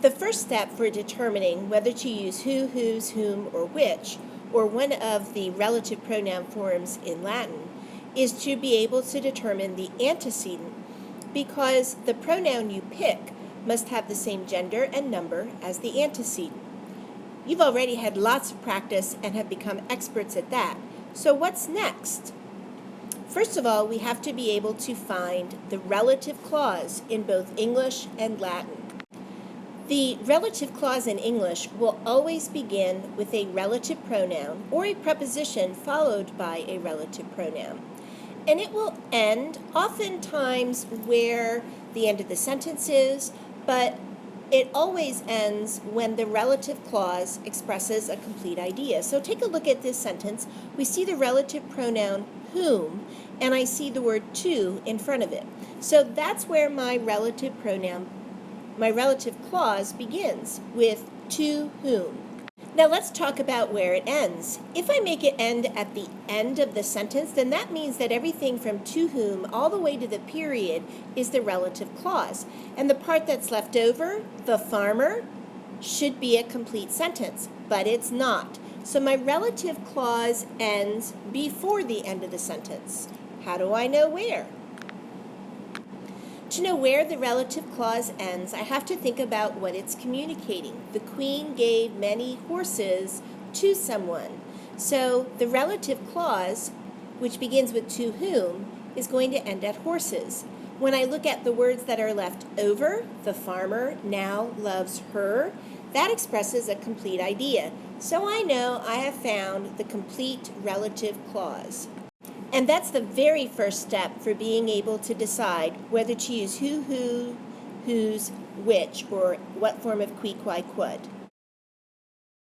The first step for determining whether to use who, whose, whom, or which, or one of the relative pronoun forms in Latin, is to be able to determine the antecedent, because the pronoun you pick must have the same gender and number as the antecedent. You've already had lots of practice and have become experts at that. So what's next? First of all, we have to be able to find the relative clause in both English and Latin. The relative clause in English will always begin with a relative pronoun or a preposition followed by a relative pronoun. And it will end oftentimes where the end of the sentence is, but it always ends when the relative clause expresses a complete idea. So take a look at this sentence. We see the relative pronoun whom, and I see the word to in front of it. So that's where my relative clause begins, with to whom. Now let's talk about where it ends. If I make it end at the end of the sentence, then that means that everything from to whom all the way to the period is the relative clause. And the part that's left over, the farmer, should be a complete sentence, but it's not. So my relative clause ends before the end of the sentence. How do I know where? To know where the relative clause ends, I have to think about what it's communicating. The queen gave many horses to someone. So the relative clause, which begins with to whom, is going to end at horses. When I look at the words that are left over, the farmer now loves her, that expresses a complete idea. So I know I have found the complete relative clause. And that's the very first step for being able to decide whether to use who, whose, which, or what form of qui, qui, quod.